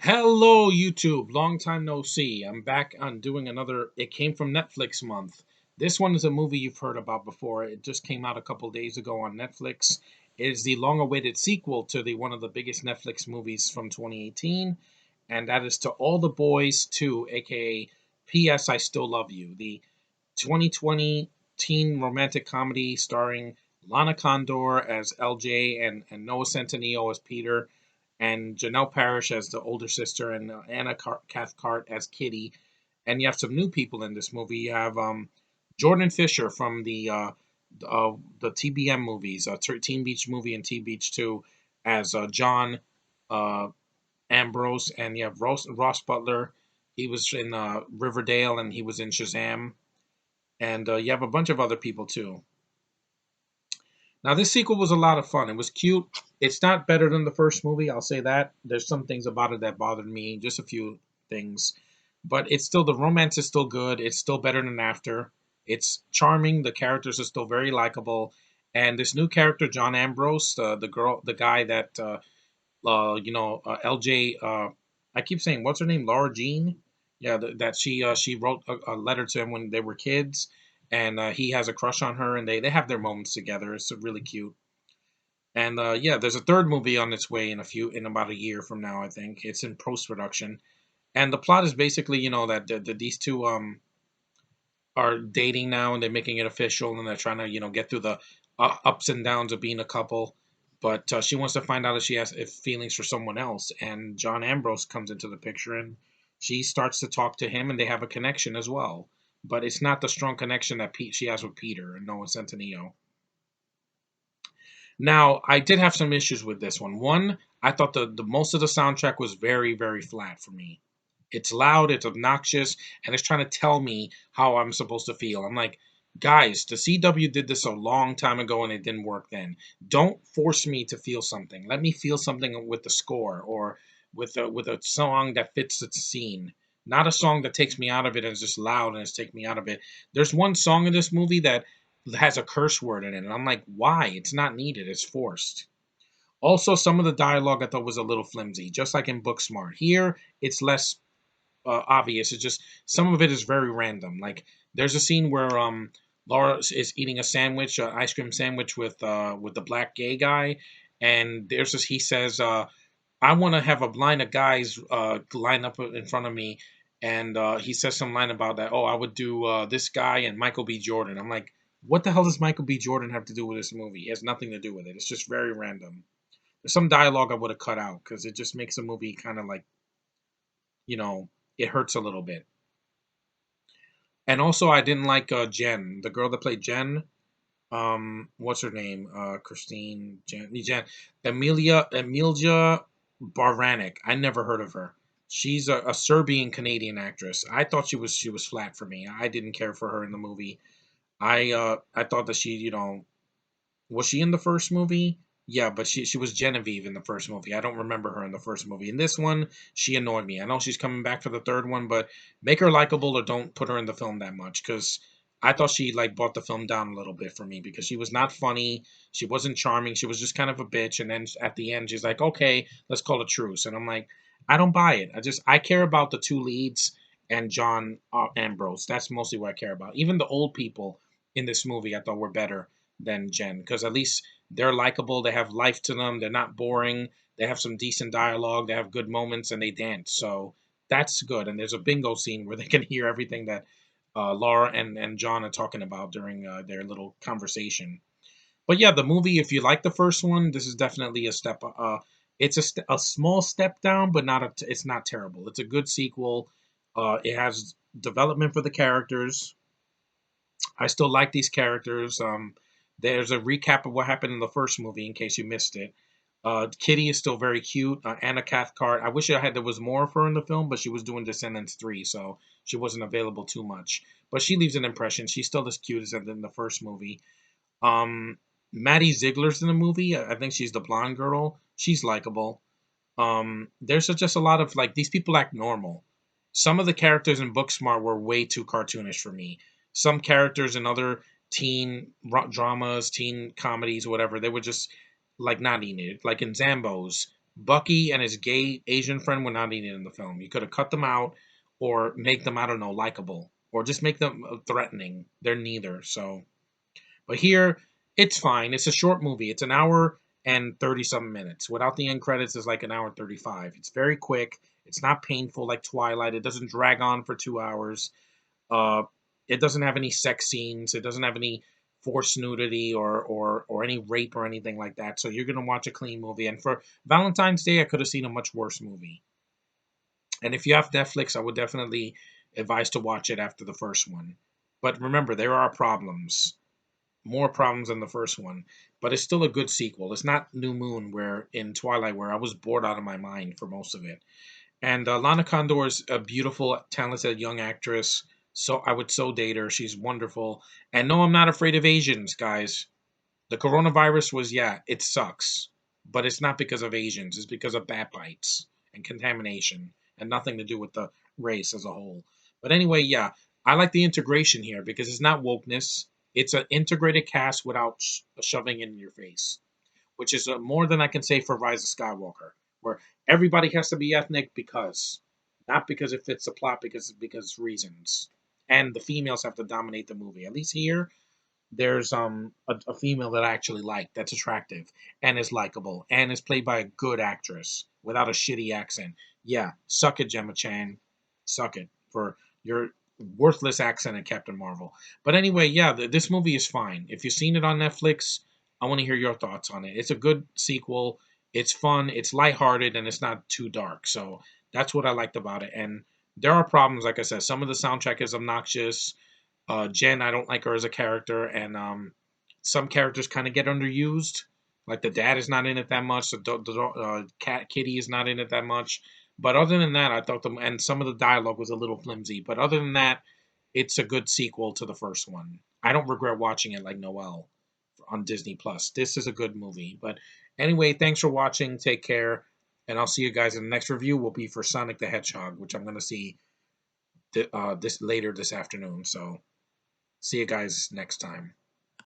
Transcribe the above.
Hello, YouTube. Long time no see. I'm back on doing another It Came from Netflix month. This one is a movie you've heard about before. It just came out a couple days ago on Netflix. It is the long-awaited sequel to the one of the biggest Netflix movies from 2018, and that is To All the Boys 2, aka P.S. I Still Love You, the 2020 teen romantic comedy starring Lana Condor as LJ and Noah Centineo as Peter and Janelle Parrish as the older sister, and Anna Cathcart as Kitty. And you have some new people in this movie. You have Jordan Fisher from the TBM movies, Teen Beach Movie and Teen Beach 2, as John uh, Ambrose, and you have Ross Butler. He was in Riverdale, and he was in Shazam. And you have a bunch of other people too. Now, this sequel was a lot of fun. It was cute. It's not better than the first movie, I'll say that. There's some things about it that bothered me, just a few things. But it's still, the romance is still good. It's still better than after. It's charming. The characters are still very likable. And this new character, John Ambrose, the guy that, LJ, I keep saying, what's her name? Laura Jean? Yeah, that she wrote a letter to him when they were kids, and he has a crush on her, and they have their moments together. It's really cute. And yeah, there's a third movie on its way in about a year from now. I think it's in post production, and the plot is basically that these two are dating now, and they're making it official, and they're trying to get through the ups and downs of being a couple. But she wants to find out if she has if feelings for someone else, and John Ambrose comes into the picture, and she starts to talk to him, and they have a connection as well. But it's not the strong connection that she has with Peter and Noah Centineo. Now, I did have some issues with this one. One, I thought the most of the soundtrack was very, very flat for me. It's loud, it's obnoxious, and it's trying to tell me how I'm supposed to feel. I'm like, guys, the CW did this a long time ago and it didn't work then. Don't force me to feel something. Let me feel something with the score or with a song that fits the scene. Not a song that takes me out of it and is just loud and it's taking me out of it. There's one song in this movie that has a curse word in it, and I'm like, why? It's not needed. It's forced. Also, some of the dialogue I thought was a little flimsy, just like in Booksmart. Here, it's less obvious. It's just some of it is very random. Like there's a scene where Laura is eating a sandwich, an ice cream sandwich with the black gay guy, and there's this he says, "I want to have a line of guys line up in front of me," and he says some line about that. Oh, I would do this guy and Michael B. Jordan. I'm like, what the hell does Michael B. Jordan have to do with this movie? It has nothing to do with it. It's just very random. There's some dialogue I would have cut out because it just makes the movie kind of like you know it hurts a little bit. And also, I didn't like Jen, the girl that played Jen. What's her name? Jen, Emilia Baranek. I never heard of her. She's a Serbian Canadian actress. I thought she was flat for me. I didn't care for her in the movie. I thought that she was she in the first movie? Yeah, but she was Genevieve in the first movie. I don't remember her in the first movie. In this one, she annoyed me. I know she's coming back for the third one, but make her likable or don't put her in the film that much because I thought she like brought the film down a little bit for me because she was not funny. She wasn't charming. She was just kind of a bitch. And then at the end, she's like, "Okay, let's call a truce." And I'm like, I don't buy it. I care about the two leads and John Ambrose. That's mostly what I care about. Even the old people in this movie, I thought were better than Jen because at least they're likable. They have life to them. They're not boring. They have some decent dialogue. They have good moments, and they dance. So that's good. And there's a bingo scene where they can hear everything that Laura and John are talking about during their little conversation. But yeah, the movie. If you like the first one, this is definitely a step. It's a small step down, but not it's not terrible. It's a good sequel. It has development for the characters. I still like these characters. There's a recap of what happened in the first movie in case you missed it. Kitty is still very cute. Anna Cathcart. I wish there was more of her in the film, but she was doing Descendants 3, so she wasn't available too much. But she leaves an impression. She's still as cute as in the first movie. Um, Maddie Ziegler's in the movie. I think she's the blonde girl. She's likable. There's just a lot of like these people act normal. Some of the characters in Booksmart were way too cartoonish for me. Some characters in other dramas, teen comedies, whatever, they were just like not needed. Like in Zambo's, Bucky and his gay Asian friend were not needed in the film. You could have cut them out or make them, I don't know, likable or just make them threatening. They're neither. So, but here it's fine. It's a short movie. It's an hour and 30 something minutes. Without the end credits, it's like an hour and 35. It's very quick. It's not painful like Twilight. It doesn't drag on for 2 hours. Uh, it doesn't have any sex scenes. It doesn't have any forced nudity or any rape or anything like that. So you're gonna watch a clean movie. And for Valentine's Day, I could have seen a much worse movie. And if you have Netflix, I would definitely advise to watch it after the first one. But remember, there are problems, more problems than the first one. But it's still a good sequel. It's not New Moon, where in Twilight, where I was bored out of my mind for most of it. And Lana Condor is a beautiful, talented young actress. So I would so date her. She's wonderful. And no, I'm not afraid of Asians, guys. The coronavirus was, yeah, it sucks. But it's not because of Asians. It's because of bat bites and contamination and nothing to do with the race as a whole. But anyway, yeah, I like the integration here because it's not wokeness. It's an integrated cast without shoving it in your face, which is more than I can say for Rise of Skywalker, where everybody has to be ethnic because, not because it fits the plot, because reasons, and the females have to dominate the movie. At least here, there's a female that I actually like that's attractive and is likable and is played by a good actress without a shitty accent. Yeah, suck it, Gemma Chan, suck it for your worthless accent in Captain Marvel. But anyway, yeah, this movie is fine. If you've seen it on Netflix, I want to hear your thoughts on it. It's a good sequel. It's fun. It's lighthearted and it's not too dark. So that's what I liked about it. And there are problems, like I said. Some of the soundtrack is obnoxious. Jen, I don't like her as a character, and some characters kind of get underused. Like the dad is not in it that much. The cat Kitty is not in it that much. But other than that, I thought and some of the dialogue was a little flimsy. But other than that, it's a good sequel to the first one. I don't regret watching it like Noel on Disney Plus. This is a good movie. But anyway, thanks for watching. Take care, and I'll see you guys in the next review. Will be for Sonic the Hedgehog, which I'm going to see this later this afternoon. So see you guys next time.